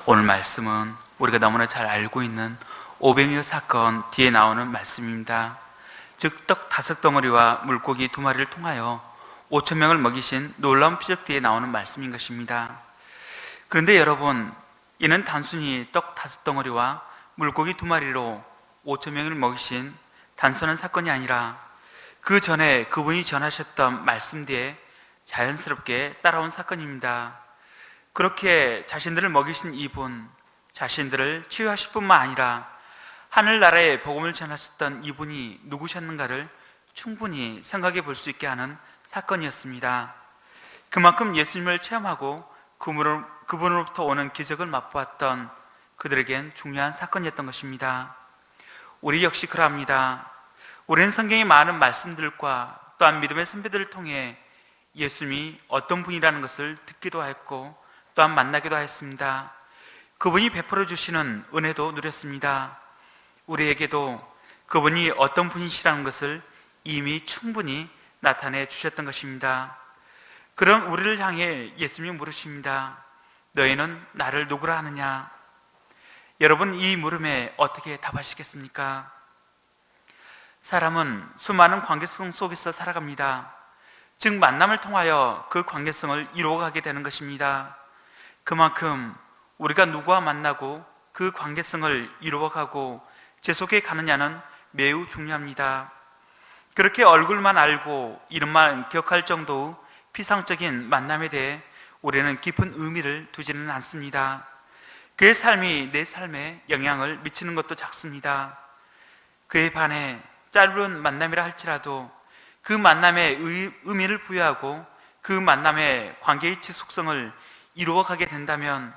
오늘 말씀은 우리가 너무나 잘 알고 있는 오병이어 사건 뒤에 나오는 말씀입니다. 즉 떡 5덩어리와 물고기 2마리를 통하여 5,000명을 먹이신 놀라운 피적 뒤에 나오는 말씀인 것입니다. 그런데 여러분, 이는 단순히 떡 5덩어리와 물고기 2마리로 5,000명을 먹이신 단순한 사건이 아니라 그 전에 그분이 전하셨던 말씀 뒤에 자연스럽게 따라온 사건입니다. 그렇게 자신들을 먹이신 이분, 자신들을 치유하실 뿐만 아니라 하늘나라의 복음을 전하셨던 이분이 누구셨는가를 충분히 생각해 볼 수 있게 하는 사건이었습니다. 그만큼 예수님을 체험하고 그분으로부터 오는 기적을 맛보았던 그들에겐 중요한 사건이었던 것입니다. 우리 역시 그러합니다. 우리는 성경의 많은 말씀들과 또한 믿음의 선배들을 통해 예수님이 어떤 분이라는 것을 듣기도 했고 또한 만나기도 하였습니다. 그분이 베풀어 주시는 은혜도 누렸습니다. 우리에게도 그분이 어떤 분이시라는 것을 이미 충분히 나타내 주셨던 것입니다. 그럼 우리를 향해 예수님이 물으십니다. 너희는 나를 누구라 하느냐? 여러분, 이 물음에 어떻게 답하시겠습니까? 사람은 수많은 관계성 속에서 살아갑니다. 즉 만남을 통하여 그 관계성을 이루어가게 되는 것입니다. 그만큼 우리가 누구와 만나고 그 관계성을 이루어가고 지속해 가느냐는 매우 중요합니다. 그렇게 얼굴만 알고 이름만 기억할 정도의 피상적인 만남에 대해 우리는 깊은 의미를 두지는 않습니다. 그의 삶이 내 삶에 영향을 미치는 것도 작습니다. 그에 반해 짧은 만남이라 할지라도 그 만남에 의미를 부여하고 그 만남의 관계의 지속성을 이루어가게 된다면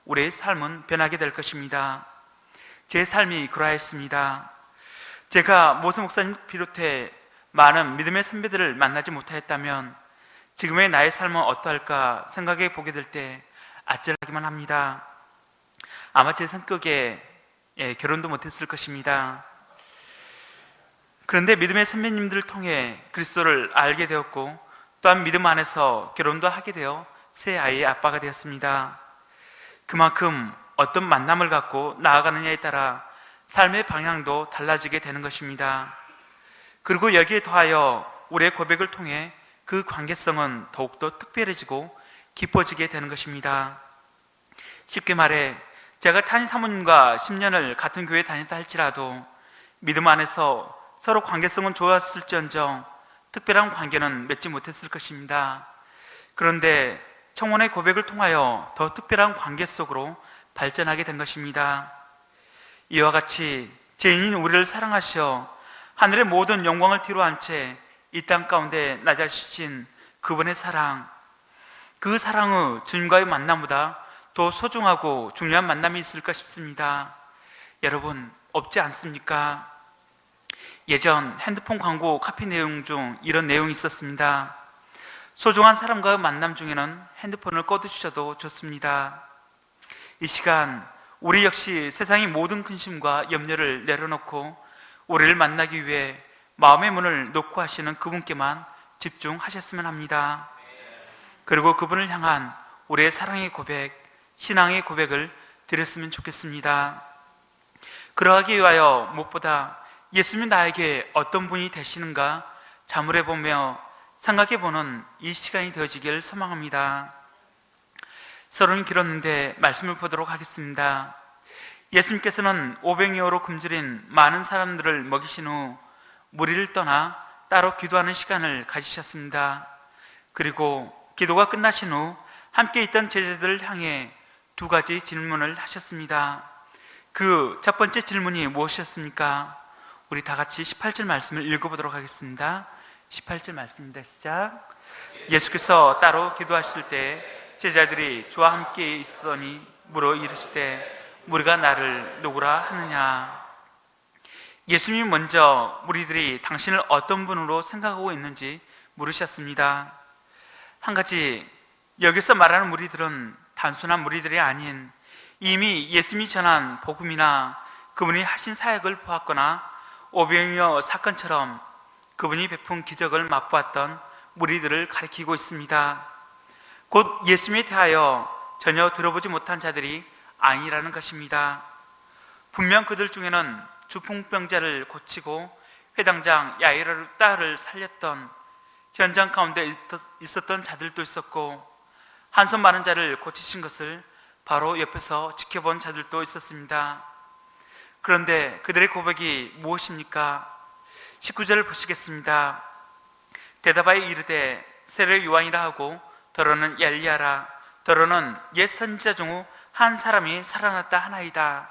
우리의 삶은 변하게 될 것입니다. 제 삶이 그러했습니다. 제가 모세 목사님 비롯해 많은 믿음의 선배들을 만나지 못하였다면 지금의 나의 삶은 어떠할까 생각해 보게 될 때 아찔하기만 합니다. 아마 제 성격에 결혼도 못했을 것입니다. 그런데 믿음의 선배님들을 통해 그리스도를 알게 되었고 또한 믿음 안에서 결혼도 하게 되어 새 아이의 아빠가 되었습니다. 그만큼 어떤 만남을 갖고 나아가느냐에 따라 삶의 방향도 달라지게 되는 것입니다. 그리고 여기에 더하여 우리의 고백을 통해 그 관계성은 더욱더 특별해지고 깊어지게 되는 것입니다. 쉽게 말해 제가 찬희 사모님과 10년을 같은 교회에 다녔다 할지라도 믿음 안에서 서로 관계성은 좋았을지언정 특별한 관계는 맺지 못했을 것입니다. 그런데 청혼의 고백을 통하여 더 특별한 관계 속으로 발전하게 된 것입니다. 이와 같이 죄인인 우리를 사랑하셔 하늘의 모든 영광을 뒤로한 채 이 땅 가운데 낮아지신 그분의 사랑, 그 사랑의 주님과의 만남보다 더 소중하고 중요한 만남이 있을까 싶습니다. 여러분, 없지 않습니까? 예전 핸드폰 광고 카피 내용 중 이런 내용이 있었습니다. 소중한 사람과의 만남 중에는 핸드폰을 꺼두셔도 좋습니다. 이 시간 우리 역시 세상의 모든 근심과 염려를 내려놓고 우리를 만나기 위해 마음의 문을 놓고 하시는 그분께만 집중하셨으면 합니다. 그리고 그분을 향한 우리의 사랑의 고백, 신앙의 고백을 드렸으면 좋겠습니다. 그러하기 위하여 무엇보다 예수님이 나에게 어떤 분이 되시는가 자물해보며 생각해보는 이 시간이 되어지길 소망합니다. 서론이 길었는데 말씀을 보도록 하겠습니다. 예수님께서는 오병이어로 굶주린 많은 사람들을 먹이신 후 무리를 떠나 따로 기도하는 시간을 가지셨습니다. 그리고 기도가 끝나신 후 함께 있던 제자들을 향해 2가지 질문을 하셨습니다. 그 첫 번째 질문이 무엇이었습니까? 우리 다 같이 18절 말씀을 읽어보도록 하겠습니다. 18절 말씀입니다. 시작. 예수께서 따로 기도하실 때 제자들이 주와 함께 있으더니 물어 이르시되 무리가 나를 누구라 하느냐? 예수님이 먼저 무리들이 당신을 어떤 분으로 생각하고 있는지 물으셨습니다. 한 가지, 여기서 말하는 무리들은 단순한 무리들이 아닌 이미 예수님이 전한 복음이나 그분이 하신 사역을 보았거나 오병이어 사건처럼 그분이 베푼 기적을 맛보았던 무리들을 가리키고 있습니다. 곧 예수님에 대하여 전혀 들어보지 못한 자들이 아니라는 것입니다. 분명 그들 중에는 주풍병자를 고치고 회당장 야이로의 딸을 살렸던, 현장 가운데 있었던 자들도 있었고, 한손 많은 자를 고치신 것을 바로 옆에서 지켜본 자들도 있었습니다. 그런데 그들의 고백이 무엇입니까? 19절을 보시겠습니다. 대답하여 이르되 세례 요한이라 하고 더러는 엘리야라. 더러는 옛 선지자 중 후 한 사람이 살아났다 하나이다.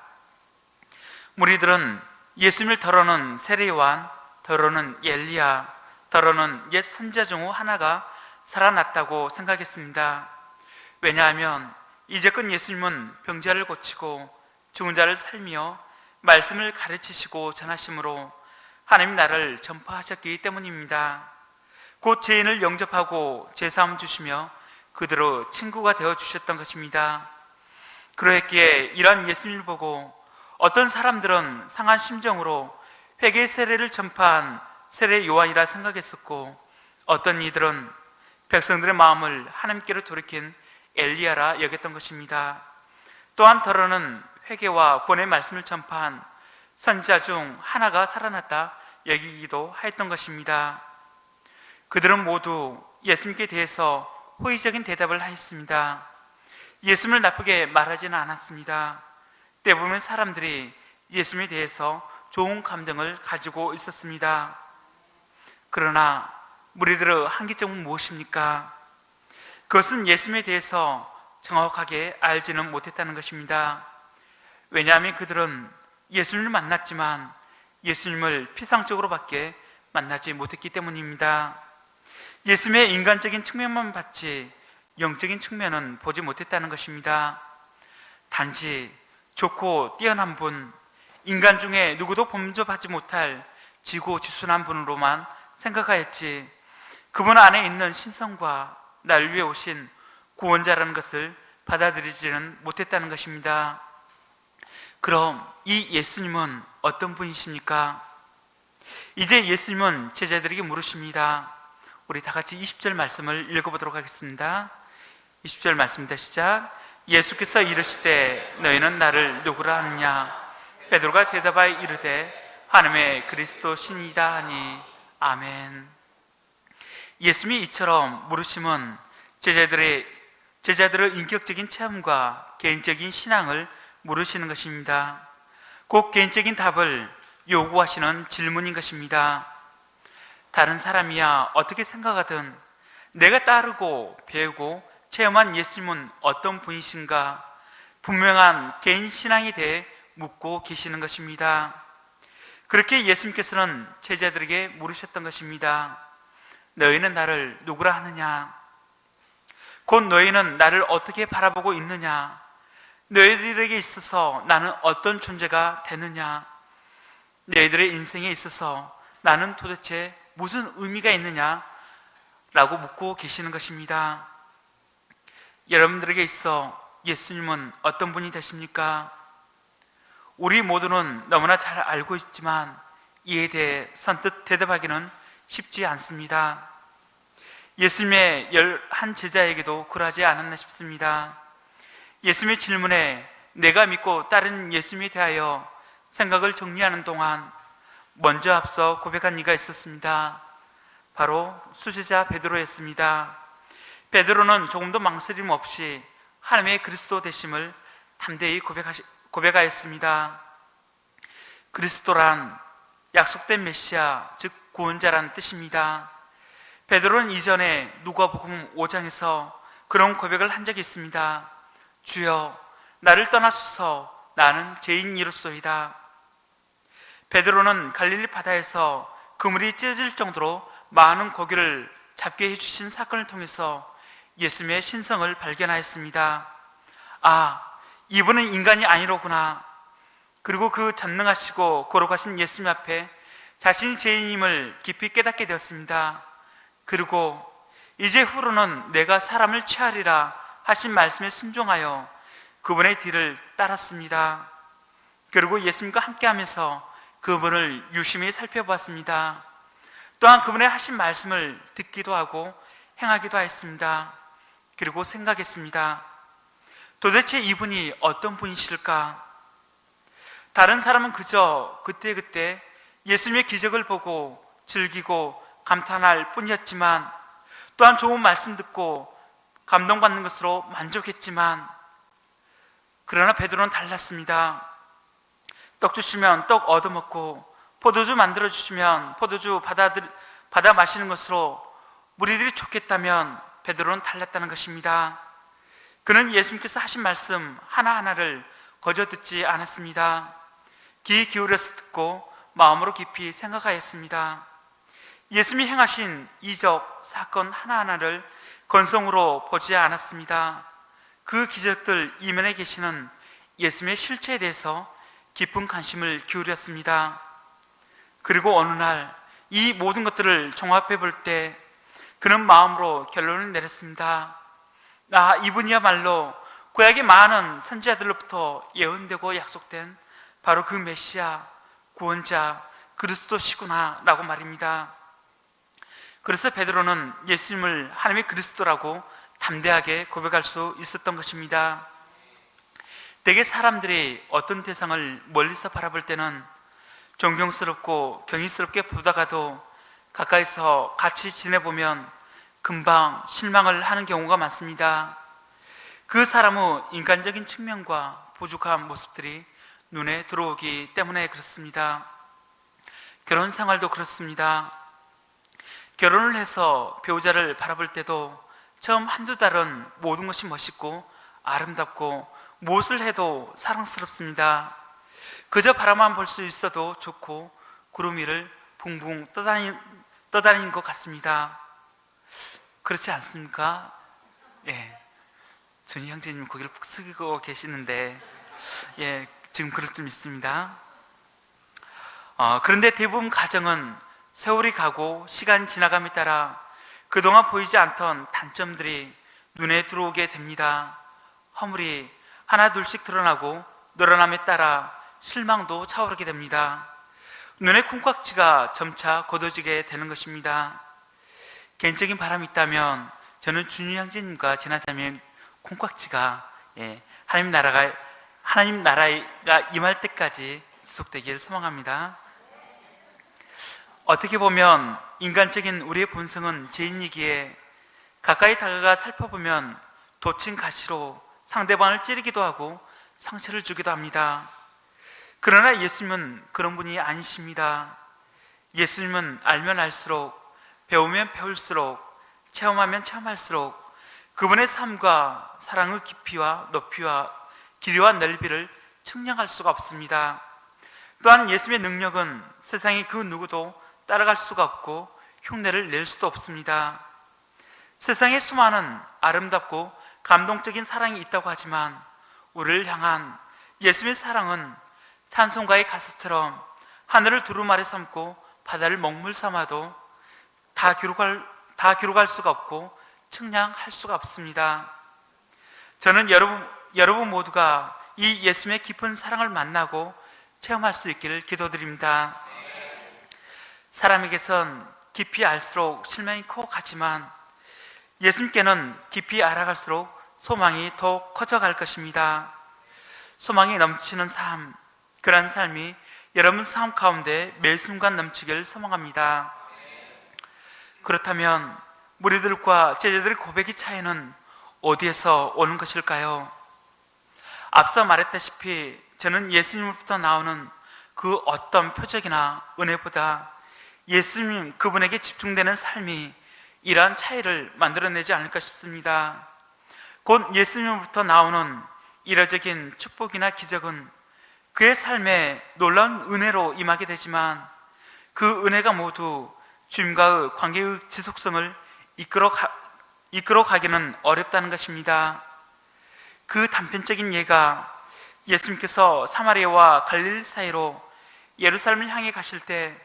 무리들은 예수님을 더러는 세례 요한, 더러는 엘리야, 더러는 옛 선지자 중 후 하나가 살아났다고 생각했습니다. 왜냐하면 이제껏 예수님은 병자를 고치고 죽은 자를 살며 말씀을 가르치시고 전하심으로 하나님 나라를 전파하셨기 때문입니다. 곧 죄인을 영접하고 죄사함 주시며 그대로 친구가 되어 주셨던 것입니다. 그러했기에 이런 예수님을 보고 어떤 사람들은 상한 심정으로 회개 세례를 전파한 세례 요한이라 생각했었고, 어떤 이들은 백성들의 마음을 하나님께로 돌이킨 엘리야라 여겼던 것입니다. 또한 더러는 회개와 구원의 말씀을 전파한 선지자 중 하나가 살아났다 여기기도 하였던 것입니다. 그들은 모두 예수님께 대해서 호의적인 대답을 하였습니다. 예수님을 나쁘게 말하지는 않았습니다. 대부분 사람들이 예수님에 대해서 좋은 감정을 가지고 있었습니다. 그러나 무리들의 한계점은 무엇입니까? 그것은 예수님에 대해서 정확하게 알지는 못했다는 것입니다. 왜냐하면 그들은 예수님을 만났지만 예수님을 피상적으로밖에 만나지 못했기 때문입니다. 예수님의 인간적인 측면만 봤지 영적인 측면은 보지 못했다는 것입니다. 단지 좋고 뛰어난 분, 인간 중에 누구도 범접하지 못할 지고지순한 분으로만 생각하였지, 그분 안에 있는 신성과 날 위해 오신 구원자라는 것을 받아들이지는 못했다는 것입니다. 그럼 이 예수님은 어떤 분이십니까? 이제 예수님은 제자들에게 물으십니다. 우리 다 같이 20절 말씀을 읽어보도록 하겠습니다. 20절 말씀입니다. 시작. 예수께서 이르시되 너희는 나를 누구라 하느냐? 베드로가 대답하여 이르되 하나님의 그리스도 신이다 하니 아멘. 예수님이 이처럼 물으심은 제자들의 인격적인 체험과 개인적인 신앙을 물으시는 것입니다. 꼭 개인적인 답을 요구하시는 질문인 것입니다. 다른 사람이야 어떻게 생각하든 내가 따르고 배우고 체험한 예수님은 어떤 분이신가, 분명한 개인 신앙에 대해 묻고 계시는 것입니다. 그렇게 예수님께서는 제자들에게 물으셨던 것입니다. 너희는 나를 누구라 하느냐? 곧 너희는 나를 어떻게 바라보고 있느냐? 너희들에게 있어서 나는 어떤 존재가 되느냐? 너희들의 인생에 있어서 나는 도대체 무슨 의미가 있느냐? 라고 묻고 계시는 것입니다. 여러분들에게 있어 예수님은 어떤 분이 되십니까? 우리 모두는 너무나 잘 알고 있지만 이에 대해 선뜻 대답하기는 쉽지 않습니다. 예수님의 11 제자에게도 그러하지 않았나 싶습니다. 예수님의 질문에 내가 믿고 따르는 예수님에 대하여 생각을 정리하는 동안 먼저 앞서 고백한 이가 있었습니다. 바로 수제자 베드로였습니다. 베드로는 조금도 망설임 없이 하나님의 그리스도 되심을 담대히 고백하였습니다. 그리스도란 약속된 메시아, 즉 구원자란 뜻입니다. 베드로는 이전에 누가복음 5장에서 그런 고백을 한 적이 있습니다. 주여 나를 떠나소서, 나는 죄인이로소이다. 베드로는 갈릴리 바다에서 그물이 찢어질 정도로 많은 고기를 잡게 해주신 사건을 통해서 예수님의 신성을 발견하였습니다. 아, 이분은 인간이 아니로구나. 그리고 그 전능하시고 거룩하신 예수님 앞에 자신이 죄인임을 깊이 깨닫게 되었습니다. 그리고 이제 후로는 내가 사람을 취하리라 하신 말씀에 순종하여 그분의 뒤를 따랐습니다. 그리고 예수님과 함께하면서 그분을 유심히 살펴보았습니다. 또한 그분의 하신 말씀을 듣기도 하고 행하기도 하였습니다. 그리고 생각했습니다. 도대체 이분이 어떤 분이실까? 다른 사람은 그저 그때그때 예수님의 기적을 보고 즐기고 감탄할 뿐이었지만, 또한 좋은 말씀 듣고 감동받는 것으로 만족했지만, 그러나 베드로는 달랐습니다. 떡 주시면 떡 얻어먹고 포도주 만들어 주시면 포도주 받아 마시는 것으로 무리들이 좋겠다면 베드로는 달랐다는 것입니다. 그는 예수님께서 하신 말씀 하나하나를 거저 듣지 않았습니다. 귀 기울여서 듣고 마음으로 깊이 생각하였습니다. 예수님이 행하신 이적 사건 하나하나를 건성으로 보지 않았습니다. 그 기적들 이면에 계시는 예수님의 실체에 대해서 깊은 관심을 기울였습니다. 그리고 어느 날 이 모든 것들을 종합해 볼 때 그는 마음으로 결론을 내렸습니다. 이분이야말로 구약의 많은 선지자들로부터 예언되고 약속된 바로 그 메시아, 구원자, 그리스도시구나 라고 말입니다. 그래서 베드로는 예수님을 하나님의 그리스도라고 담대하게 고백할 수 있었던 것입니다. 대개 사람들이 어떤 대상을 멀리서 바라볼 때는 존경스럽고 경이스럽게 보다가도 가까이서 같이 지내보면 금방 실망을 하는 경우가 많습니다. 그 사람의 인간적인 측면과 부족한 모습들이 눈에 들어오기 때문에 그렇습니다. 결혼 생활도 그렇습니다. 결혼을 해서 배우자를 바라볼 때도 처음 한두 달은 모든 것이 멋있고 아름답고 무엇을 해도 사랑스럽습니다. 그저 바라만 볼 수 있어도 좋고 구름 위를 붕붕 떠다니는 것 같습니다. 그렇지 않습니까? 예, 준희 형제님 고개를 푹 숙이고 계시는데, 예, 지금 그럴 좀 있습니다. 그런데 대부분 가정은 세월이 가고 시간이 지나감에 따라 그동안 보이지 않던 단점들이 눈에 들어오게 됩니다. 허물이 하나 둘씩 드러나고 늘어남에 따라 실망도 차오르게 됩니다. 눈의 콩깍지가 점차 걷어지게 되는 것입니다. 개인적인 바람이 있다면 저는 준희 형제님과 지나자면 콩깍지가 하나님 나라가 임할 때까지 지속되길 소망합니다. 어떻게 보면 인간적인 우리의 본성은 죄인이기에 가까이 다가가 살펴보면 돋친 가시로 상대방을 찌르기도 하고 상처를 주기도 합니다. 그러나 예수님은 그런 분이 아니십니다. 예수님은 알면 알수록, 배우면 배울수록, 체험하면 체험할수록 그분의 삶과 사랑의 깊이와 높이와 길이와 넓이를 측량할 수가 없습니다. 또한 예수님의 능력은 세상의 그 누구도 따라갈 수가 없고 흉내를 낼 수도 없습니다. 세상에 수많은 아름답고 감동적인 사랑이 있다고 하지만 우리를 향한 예수님의 사랑은 찬송가의 가사처럼 하늘을 두루마리 삼고 바다를 먹물 삼아도 다 기록할 수가 없고 측량할 수가 없습니다. 저는 여러분 모두가 이 예수님의 깊은 사랑을 만나고 체험할 수 있기를 기도드립니다. 사람에게선 깊이 알수록 실망이 커 가지만 예수님께는 깊이 알아갈수록 소망이 더 커져갈 것입니다. 소망이 넘치는 삶, 그런 삶이 여러분 삶 가운데 매 순간 넘치길 소망합니다. 그렇다면 무리들과 제자들의 고백의 차이는 어디에서 오는 것일까요? 앞서 말했다시피 저는 예수님으로부터 나오는 그 어떤 표적이나 은혜보다 예수님 그분에게 집중되는 삶이 이러한 차이를 만들어내지 않을까 싶습니다. 곧 예수님으로부터 나오는 이례적인 축복이나 기적은 그의 삶에 놀라운 은혜로 임하게 되지만 그 은혜가 모두 주님과의 관계의 지속성을 이끌어 가기는 어렵다는 것입니다. 그 단편적인 예가 예수님께서 사마리아와 갈릴리 사이로 예루살렘을 향해 가실 때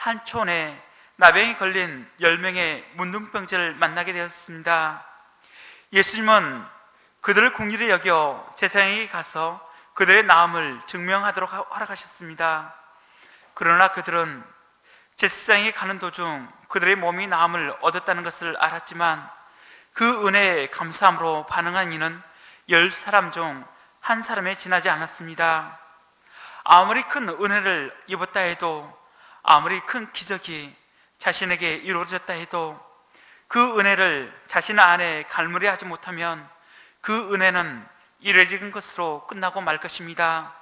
한 촌에 나병이 걸린 10명의 문둥병자를 만나게 되었습니다. 예수님은 그들을 긍휼히 여겨 제사장에게 가서 그들의 나음을 증명하도록 허락하셨습니다. 그러나 그들은 제사장에게 가는 도중 그들의 몸이 나음을 얻었다는 것을 알았지만 그 은혜에 감사함으로 반응한 이는 10사람 중 한 사람에 지나지 않았습니다. 아무리 큰 은혜를 입었다 해도, 아무리 큰 기적이 자신에게 이루어졌다 해도 그 은혜를 자신 안에 갈무리하지 못하면 그 은혜는 이루어진 것으로 끝나고 말 것입니다.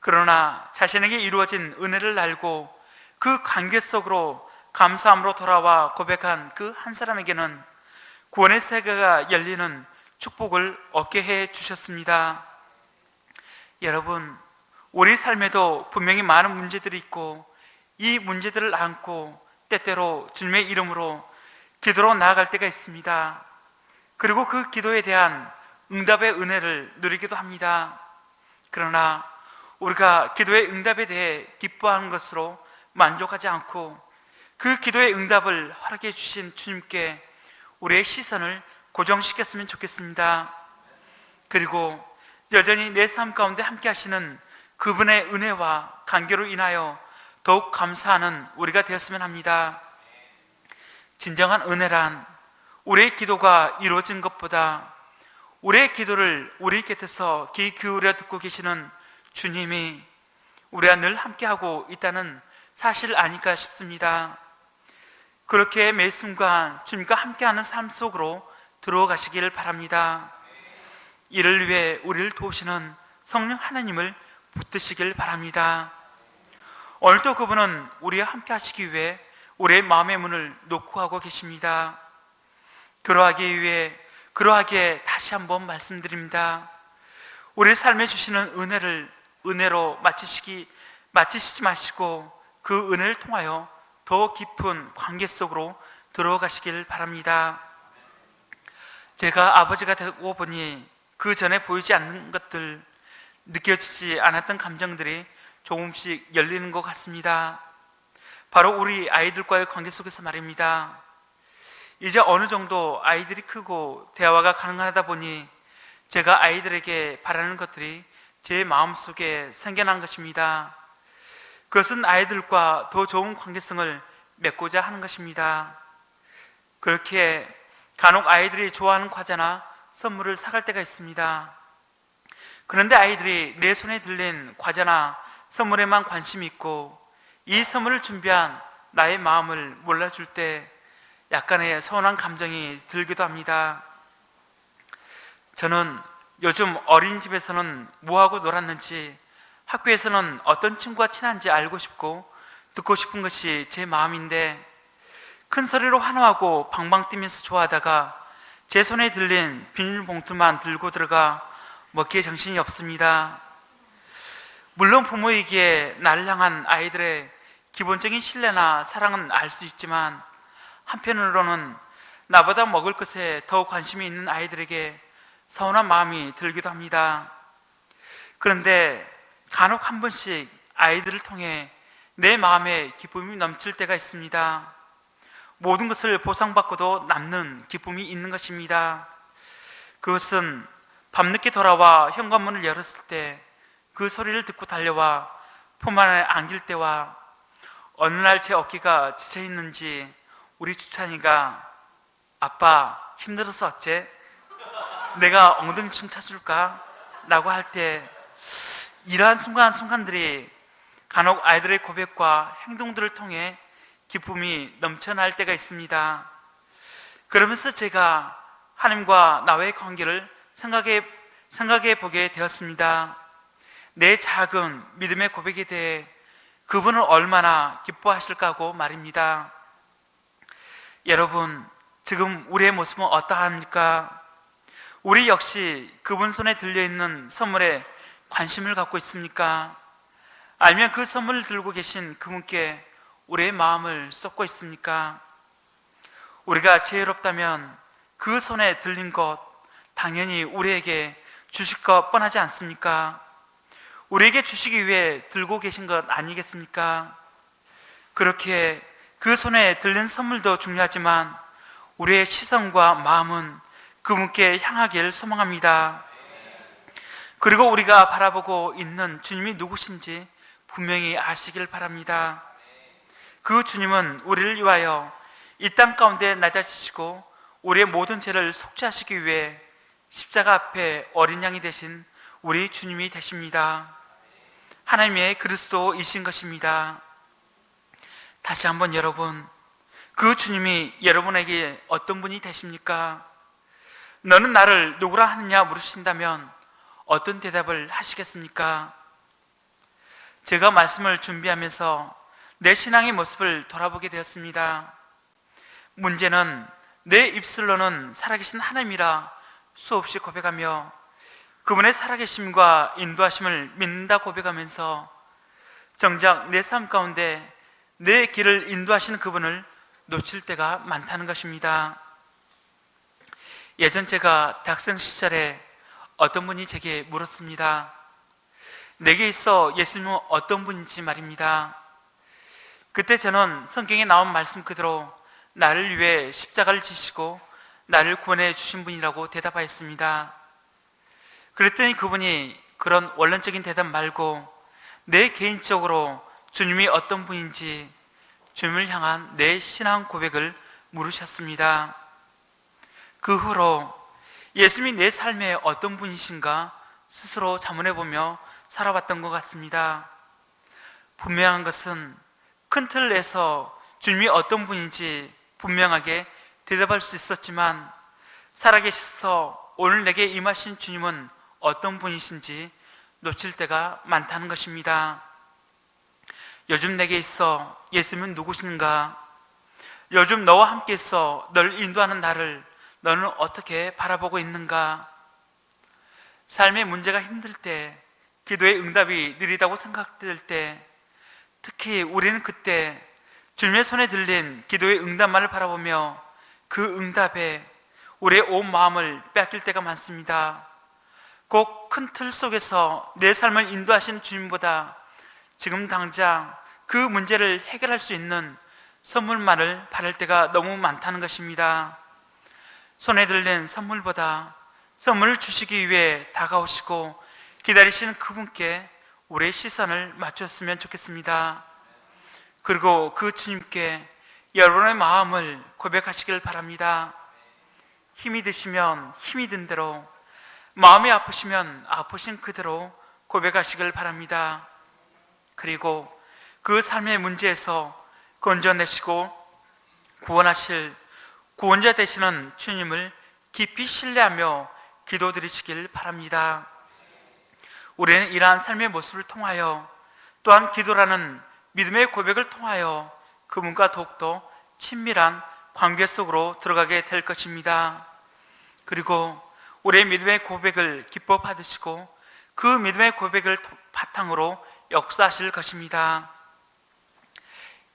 그러나 자신에게 이루어진 은혜를 알고 그 관계 속으로 감사함으로 돌아와 고백한 그 한 사람에게는 구원의 세계가 열리는 축복을 얻게 해 주셨습니다. 여러분, 우리 삶에도 분명히 많은 문제들이 있고 이 문제들을 안고 때때로 주님의 이름으로 기도로 나아갈 때가 있습니다. 그리고 그 기도에 대한 응답의 은혜를 누리기도 합니다. 그러나 우리가 기도의 응답에 대해 기뻐하는 것으로 만족하지 않고 그 기도의 응답을 허락해 주신 주님께 우리의 시선을 고정시켰으면 좋겠습니다. 그리고 여전히 내 삶 가운데 함께 하시는 그분의 은혜와 관계로 인하여 더욱 감사하는 우리가 되었으면 합니다. 진정한 은혜란 우리의 기도가 이루어진 것보다 우리의 기도를 우리 곁에서 귀 기울여 듣고 계시는 주님이 우리와 늘 함께하고 있다는 사실을 아닐까 싶습니다. 그렇게 매 순간 주님과 함께하는 삶 속으로 들어가시기를 바랍니다. 이를 위해 우리를 도우시는 성령 하나님을 붙드시길 바랍니다. 오늘도 그분은 우리와 함께 하시기 위해 우리의 마음의 문을 놓고 하고 계십니다. 그러하기에 다시 한번 말씀드립니다. 우리 삶에 주시는 은혜를 은혜로 마치시지 마시고 그 은혜를 통하여 더 깊은 관계 속으로 들어가시길 바랍니다. 제가 아버지가 되고 보니 그 전에 보이지 않는 것들, 느껴지지 않았던 감정들이 조금씩 열리는 것 같습니다. 바로 우리 아이들과의 관계 속에서 말입니다. 이제 어느 정도 아이들이 크고 대화가 가능하다 보니 제가 아이들에게 바라는 것들이 제 마음속에 생겨난 것입니다. 그것은 아이들과 더 좋은 관계성을 맺고자 하는 것입니다. 그렇게 간혹 아이들이 좋아하는 과자나 선물을 사갈 때가 있습니다. 그런데 아이들이 내 손에 들린 과자나 선물에만 관심이 있고 이 선물을 준비한 나의 마음을 몰라줄 때 약간의 서운한 감정이 들기도 합니다. 저는 요즘 어린이집에서는 뭐하고 놀았는지, 학교에서는 어떤 친구가 친한지 알고 싶고 듣고 싶은 것이 제 마음인데 큰 소리로 환호하고 방방 뛰면서 좋아하다가 제 손에 들린 비닐봉투만 들고 들어가 먹기에 정신이 없습니다. 물론 부모이기에 나를 향한 아이들의 기본적인 신뢰나 사랑은 알 수 있지만 한편으로는 나보다 먹을 것에 더 관심이 있는 아이들에게 서운한 마음이 들기도 합니다. 그런데 간혹 한 번씩 아이들을 통해 내 마음에 기쁨이 넘칠 때가 있습니다. 모든 것을 보상받고도 남는 기쁨이 있는 것입니다. 그것은 밤늦게 돌아와 현관문을 열었을 때 그 소리를 듣고 달려와 품 안에 안길 때와 어느 날 제 어깨가 지쳐 있는지 우리 주찬이가 아빠 힘들어서 어째? 내가 엉덩이 춤 춰줄까? 라고 할 때 이러한 순간들이 간혹 아이들의 고백과 행동들을 통해 기쁨이 넘쳐날 때가 있습니다. 그러면서 제가 하나님과 나와의 관계를 생각해 보게 되었습니다. 내 작은 믿음의 고백에 대해 그분은 얼마나 기뻐하실까 하고 말입니다. 여러분, 지금 우리의 모습은 어떠합니까? 우리 역시 그분 손에 들려있는 선물에 관심을 갖고 있습니까? 아니면 그 선물을 들고 계신 그분께 우리의 마음을 쏟고 있습니까? 우리가 지혜롭다면 그 손에 들린 것 당연히 우리에게 주실 것 뻔하지 않습니까? 우리에게 주시기 위해 들고 계신 것 아니겠습니까? 그렇게 그 손에 들린 선물도 중요하지만 우리의 시선과 마음은 그분께 향하길 소망합니다. 그리고 우리가 바라보고 있는 주님이 누구신지 분명히 아시길 바랍니다. 그 주님은 우리를 위하여 이 땅 가운데 낮아지시고 우리의 모든 죄를 속죄하시기 위해 십자가 앞에 어린 양이 되신 우리 주님이 되십니다. 하나님의 그리스도이신 것입니다. 다시 한번 여러분, 그 주님이 여러분에게 어떤 분이 되십니까? 너는 나를 누구라 하느냐 물으신다면 어떤 대답을 하시겠습니까? 제가 말씀을 준비하면서 내 신앙의 모습을 돌아보게 되었습니다. 문제는 내 입술로는 살아계신 하나님이라 수없이 고백하며 그분의 살아계심과 인도하심을 믿는다 고백하면서 정작 내 삶 가운데 내 길을 인도하시는 그분을 놓칠 때가 많다는 것입니다. 예전 제가 대학생 시절에 어떤 분이 제게 물었습니다. 내게 있어 예수님은 어떤 분인지 말입니다. 그때 저는 성경에 나온 말씀 그대로 나를 위해 십자가를 지시고 나를 구원해 주신 분이라고 대답하였습니다. 그랬더니 그분이 그런 원론적인 대답 말고 내 개인적으로 주님이 어떤 분인지 주님을 향한 내 신앙 고백을 물으셨습니다. 그 후로 예수님이 내 삶에 어떤 분이신가 스스로 자문해보며 살아왔던 것 같습니다. 분명한 것은 큰 틀 내서 주님이 어떤 분인지 분명하게 대답할 수 있었지만 살아계셔서 오늘 내게 임하신 주님은 어떤 분이신지 놓칠 때가 많다는 것입니다. 요즘 내게 있어 예수님은 누구신가? 요즘 너와 함께 있어 너를 인도하는 나를 너는 어떻게 바라보고 있는가? 삶의 문제가 힘들 때, 기도의 응답이 느리다고 생각될 때, 특히 우리는 그때 주님의 손에 들린 기도의 응답만을 바라보며 그 응답에 우리의 온 마음을 뺏길 때가 많습니다. 꼭 큰 틀 속에서 내 삶을 인도하시는 주님보다 지금 당장 그 문제를 해결할 수 있는 선물만을 바랄 때가 너무 많다는 것입니다. 손에 들린 선물보다 선물을 주시기 위해 다가오시고 기다리시는 그분께 우리의 시선을 맞췄으면 좋겠습니다. 그리고 그 주님께 여러분의 마음을 고백하시길 바랍니다. 힘이 드시면 힘이 든 대로, 마음이 아프시면 아프신 그대로 고백하시길 바랍니다. 그리고 그 삶의 문제에서 건져내시고 구원하실 구원자 되시는 주님을 깊이 신뢰하며 기도드리시길 바랍니다. 우리는 이러한 삶의 모습을 통하여 또한 기도라는 믿음의 고백을 통하여 그분과 더욱더 친밀한 관계 속으로 들어가게 될 것입니다. 그리고 우리의 믿음의 고백을 기뻐 받으시고 그 믿음의 고백을 바탕으로 역사하실 것입니다.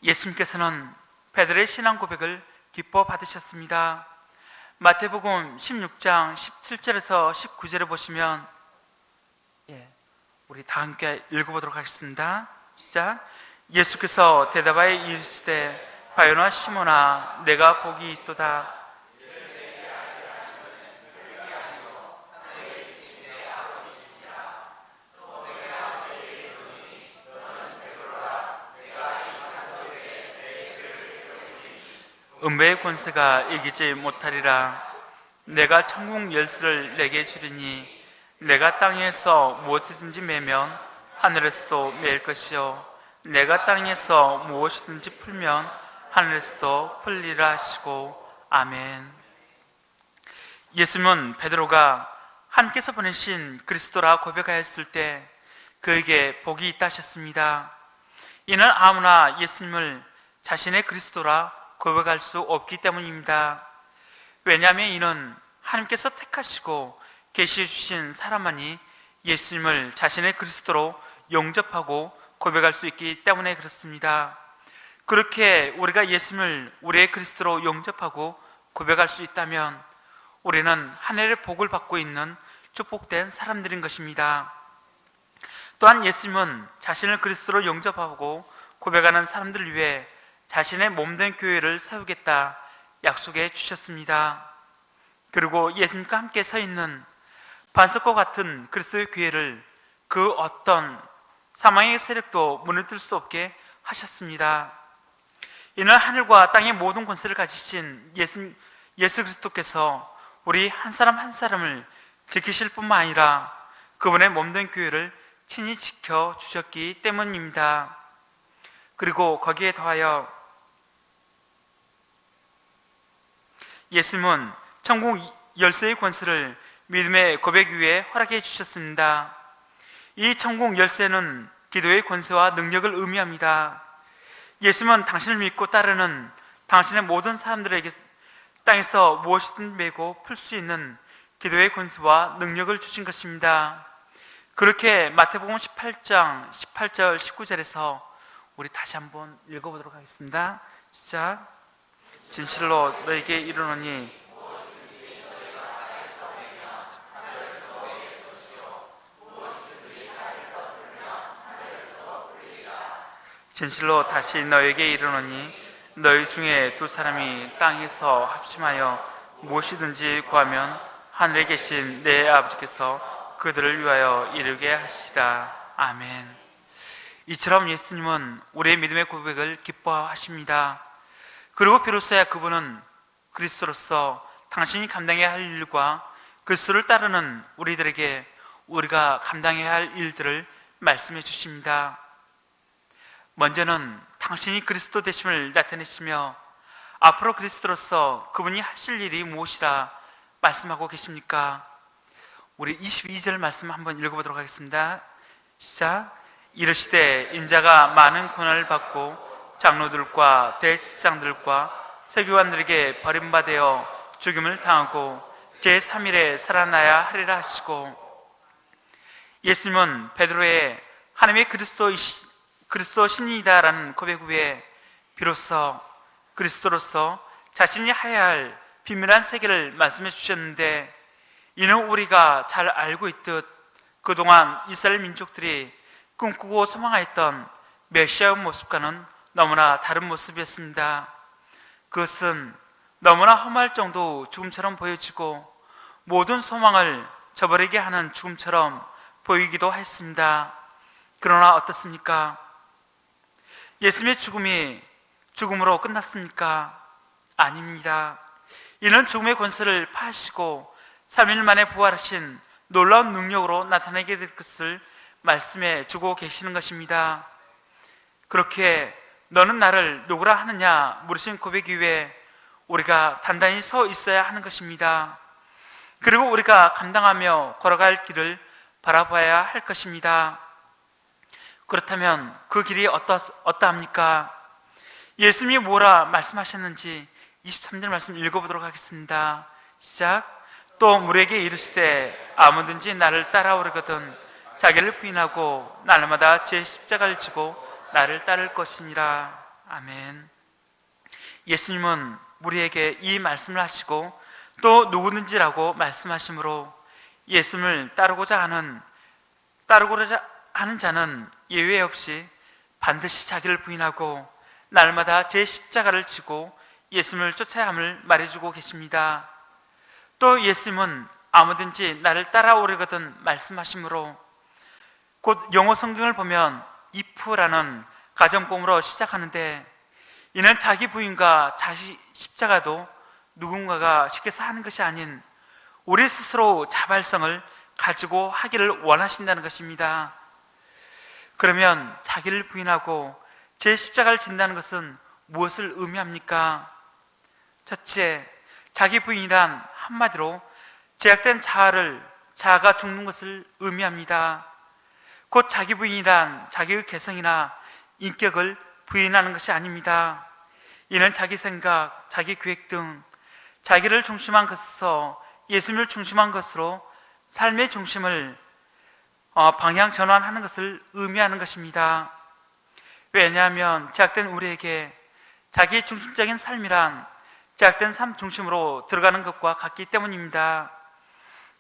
예수님께서는 베드로의 신앙 고백을 기뻐 받으셨습니다. 마태복음 16장 17절에서 19절을 보시면 우리 다 함께 읽어보도록 하겠습니다. 시작. 예수께서 대답하여 이르시되 바요나 시몬아 내가 복이 있도다. 음배의 권세가 이기지 못하리라. 내가 천국 열쇠를 내게 주리니 내가 땅에서 무엇이든지 매면 하늘에서도 매일 것이요 내가 땅에서 무엇이든지 풀면 하늘에서도 풀리라 하시고 아멘. 예수님은 베드로가 하나님께서 보내신 그리스도라 고백하였을 때 그에게 복이 있다 하셨습니다. 이는 아무나 예수님을 자신의 그리스도라 고백할 수 없기 때문입니다. 왜냐하면 이는 하나님께서 택하시고 계시해 주신 사람만이 예수님을 자신의 그리스도로 영접하고 고백할 수 있기 때문에 그렇습니다. 그렇게 우리가 예수님을 우리의 그리스도로 영접하고 고백할 수 있다면 우리는 하늘의 복을 받고 있는 축복된 사람들인 것입니다. 또한 예수님은 자신을 그리스도로 영접하고 고백하는 사람들을 위해 자신의 몸된 교회를 세우겠다 약속해 주셨습니다. 그리고 예수님과 함께 서 있는 반석과 같은 그리스도의 교회를 그 어떤 사망의 세력도 무너뜨릴 수 없게 하셨습니다. 이는 하늘과 땅의 모든 권세를 가지신 예수 그리스도께서 우리 한 사람 한 사람을 지키실 뿐만 아니라 그분의 몸된 교회를 친히 지켜주셨기 때문입니다. 그리고 거기에 더하여 예수님은 천국 열쇠의 권세를 믿음의 고백 위에 허락해 주셨습니다. 이 천국 열쇠는 기도의 권세와 능력을 의미합니다. 예수님은 당신을 믿고 따르는 당신의 모든 사람들에게 땅에서 무엇이든 메고 풀 수 있는 기도의 권세와 능력을 주신 것입니다. 그렇게 마태복음 18장 18절 19절에서 우리 다시 한번 읽어보도록 하겠습니다. 시작. 진실로 너에게 이르노니 진실로 다시 너에게 이르노니 너희 중에 두 사람이 땅에서 합심하여 무엇이든지 구하면 하늘에 계신 내 아버지께서 그들을 위하여 이루게 하시리라. 아멘. 이처럼 예수님은 우리의 믿음의 고백을 기뻐하십니다. 그리고 비로소야 그분은 그리스도로서 당신이 감당해야 할 일과 그리스도를 따르는 우리들에게 우리가 감당해야 할 일들을 말씀해 주십니다. 먼저는 당신이 그리스도 되심을 나타내시며 앞으로 그리스도로서 그분이 하실 일이 무엇이라 말씀하고 계십니까? 우리 22절 말씀 한번 읽어보도록 하겠습니다. 시작. 이르시되 인자가 많은 고난을 받고 장로들과 대제사장들과 서기관들에게 버림받아 죽임을 당하고 제3일에 살아나야 하리라 하시고, 예수님은 베드로의 하나님의 그리스도 신이다라는 고백 후에 비로소 그리스도로서 자신이 해야 할 비밀한 세계를 말씀해 주셨는데, 이는 우리가 잘 알고 있듯 그동안 이스라엘 민족들이 꿈꾸고 소망하였던 메시아의 모습과는 너무나 다른 모습이었습니다. 그것은 너무나 험할 정도 죽음처럼 보여지고 모든 소망을 저버리게 하는 죽음처럼 보이기도 했습니다. 그러나 어떻습니까? 예수님의 죽음이 죽음으로 끝났습니까? 아닙니다. 이는 죽음의 권세를 파하시고 3일 만에 부활하신 놀라운 능력으로 나타나게 될 것을 말씀해 주고 계시는 것입니다. 그렇게 너는 나를 누구라 하느냐 물으신 고백 위에 우리가 단단히 서 있어야 하는 것입니다. 그리고 우리가 감당하며 걸어갈 길을 바라봐야 할 것입니다. 그렇다면 그 길이 어떠합니까? 예수님이 뭐라 말씀하셨는지 23절 말씀 읽어보도록 하겠습니다. 시작. 또 무리에게 이르시되 아무든지 나를 따라오려거든 자기를 부인하고 날마다 제 십자가를 지고 나를 따를 것이니라. 아멘. 예수님은 우리에게 이 말씀을 하시고 또 누구든지라고 말씀하시므로 예수님을 따르고자 하는 자는 예외 없이 반드시 자기를 부인하고 날마다 제 십자가를 지고 예수님을 쫓아야 함을 말해주고 계십니다. 또 예수님은 아무든지 나를 따라오려거든 말씀하시므로, 곧 영어 성경을 보면 if라는 가정법으로 시작하는데, 이는 자기 부인과 자기 십자가도 누군가가 시켜서 하는 것이 아닌 우리 스스로 자발성을 가지고 하기를 원하신다는 것입니다. 그러면 자기를 부인하고 제 십자가를 진다는 것은 무엇을 의미합니까? 첫째, 자기 부인이란 한마디로 제약된 자아가 죽는 것을 의미합니다. 곧 자기 부인이란 자기의 개성이나 인격을 부인하는 것이 아닙니다. 이는 자기 생각, 자기 계획 등 자기를 중심한 것에서 예수님을 중심한 것으로 삶의 중심을 방향 전환하는 것을 의미하는 것입니다. 왜냐하면 제약된 우리에게 자기 중심적인 삶이란 제약된 삶 중심으로 들어가는 것과 같기 때문입니다.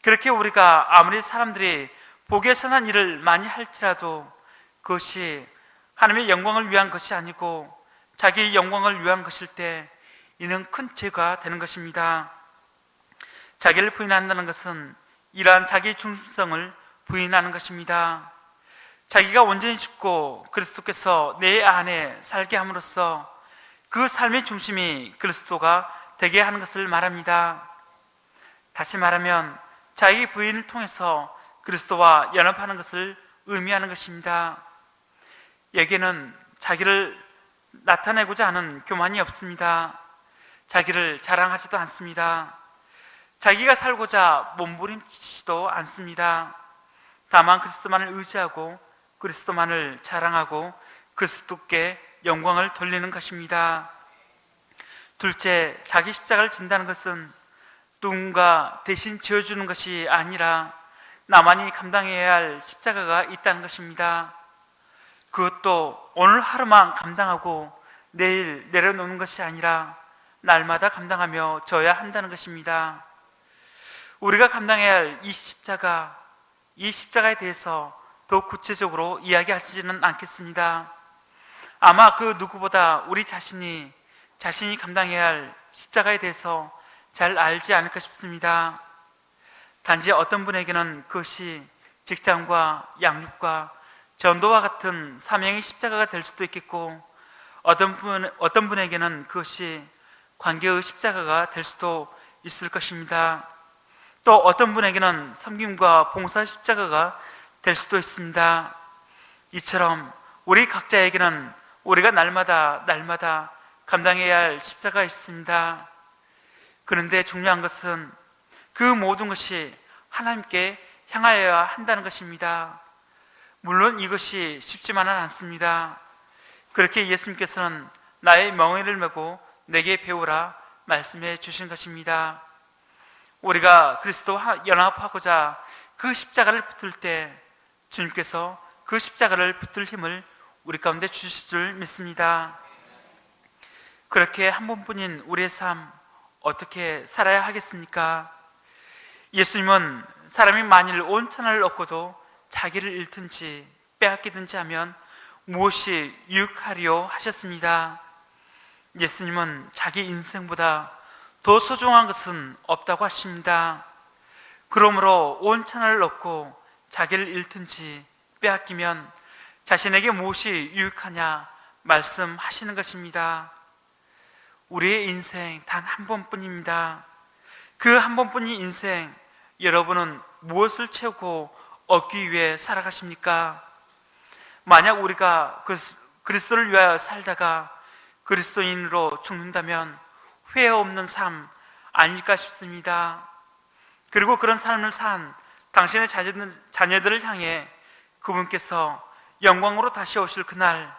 그렇게 우리가 아무리 사람들이 보기에 선한 일을 많이 할지라도 그것이 하나님의 영광을 위한 것이 아니고 자기 영광을 위한 것일 때 이는 큰 죄가 되는 것입니다. 자기를 부인한다는 것은 이러한 자기 중심성을 부인하는 것입니다. 자기가 온전히 죽고 그리스도께서 내 안에 살게 함으로써 그 삶의 중심이 그리스도가 되게 하는 것을 말합니다. 다시 말하면 자기 부인을 통해서 그리스도와 연합하는 것을 의미하는 것입니다. 여기에는 자기를 나타내고자 하는 교만이 없습니다. 자기를 자랑하지도 않습니다. 자기가 살고자 몸부림치지도 않습니다. 다만 그리스도만을 의지하고 그리스도만을 자랑하고 그리스도께 영광을 돌리는 것입니다. 둘째, 자기 십자가를 진다는 것은 누군가 대신 지어주는 것이 아니라 나만이 감당해야 할 십자가가 있다는 것입니다. 그것도 오늘 하루만 감당하고 내일 내려놓는 것이 아니라 날마다 감당하며 져야 한다는 것입니다. 우리가 감당해야 할 이 십자가에 대해서 더 구체적으로 이야기하지는 않겠습니다. 아마 그 누구보다 우리 자신이 감당해야 할 십자가에 대해서 잘 알지 않을까 싶습니다. 단지 어떤 분에게는 그것이 직장과 양육과 전도와 같은 사명의 십자가가 될 수도 있겠고, 어떤 분에게는 그것이 관계의 십자가가 될 수도 있을 것입니다. 또 어떤 분에게는 섬김과 봉사의 십자가가 될 수도 있습니다. 이처럼 우리 각자에게는 우리가 날마다 감당해야 할 십자가가 있습니다. 그런데 중요한 것은 그 모든 것이 하나님께 향하여야 한다는 것입니다. 물론 이것이 쉽지만은 않습니다. 그렇게 예수님께서는 나의 멍에를 메고 내게 배우라 말씀해 주신 것입니다. 우리가 그리스도와 연합하고자 그 십자가를 붙들 때 주님께서 그 십자가를 붙들 힘을 우리 가운데 주실 줄 믿습니다. 그렇게 한 번뿐인 우리의 삶 어떻게 살아야 하겠습니까? 예수님은 사람이 만일 온 천하를 얻고도 자기를 잃든지 빼앗기든지 하면 무엇이 유익하리요 하셨습니다. 예수님은 자기 인생보다 더 소중한 것은 없다고 하십니다. 그러므로 온 천하를 얻고 자기를 잃든지 빼앗기면 자신에게 무엇이 유익하냐 말씀하시는 것입니다. 우리의 인생 단 한 번뿐입니다. 그 한 번뿐인 인생, 여러분은 무엇을 채우고 얻기 위해 살아가십니까? 만약 우리가 그리스도를 위하여 살다가 그리스도인으로 죽는다면 후회 없는 삶 아닐까 싶습니다. 그리고 그런 삶을 산 당신의 자녀들을 향해 그분께서 영광으로 다시 오실 그날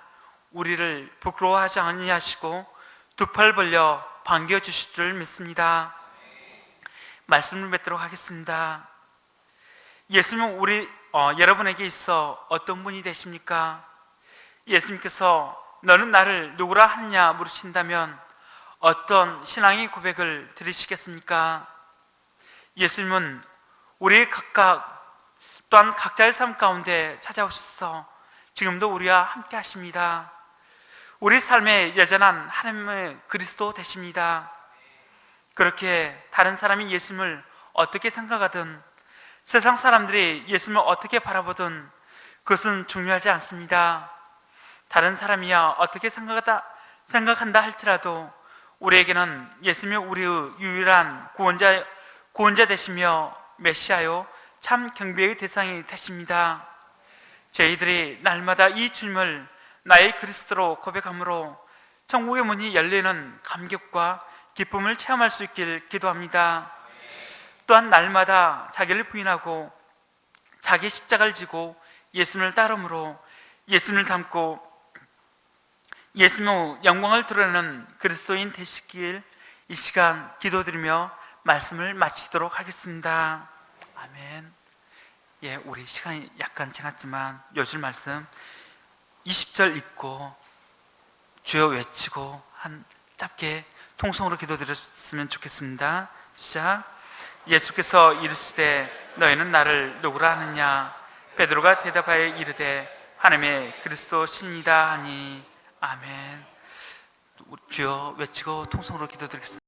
우리를 부끄러워하지 아니하시고 두 팔 벌려 반겨주실 줄 믿습니다. 말씀을 맺도록 하겠습니다. 예수님은 여러분에게 있어 어떤 분이 되십니까? 예수님께서 너는 나를 누구라 하느냐 물으신다면 어떤 신앙의 고백을 드리시겠습니까? 예수님은 우리 각각 또한 각자의 삶 가운데 찾아오셔서 지금도 우리와 함께 하십니다. 우리 삶의 여전한 하나님의 그리스도 되십니다. 그렇게 다른 사람이 예수님을 어떻게 생각하든 세상 사람들이 예수님을 어떻게 바라보든 그것은 중요하지 않습니다. 다른 사람이야 어떻게 생각한다 할지라도 우리에게는 예수님이 우리의 유일한 구원자 되시며 메시아요 참 경배의 대상이 되십니다. 저희들이 날마다 이 주님을 나의 그리스도로 고백함으로 천국의 문이 열리는 감격과 기쁨을 체험할 수 있길 기도합니다. 또한 날마다 자기를 부인하고 자기 십자가를 지고 예수님을 따름으로 예수님을 닮고 예수님의 영광을 드러내는 그리스도인 되시길 이 시간 기도드리며 말씀을 마치도록 하겠습니다. 아멘. 예, 우리 시간이 약간 지났지만 요즘 말씀 20절 읽고 주여 외치고 한 짧게 통성으로 기도드렸으면 좋겠습니다. 시작. 예수께서 이르시되 너희는 나를 누구라 하느냐? 베드로가 대답하여 이르되 하나님의 그리스도 신이다 하니. 아멘. 주여 외치고 통성으로 기도드리겠습니다.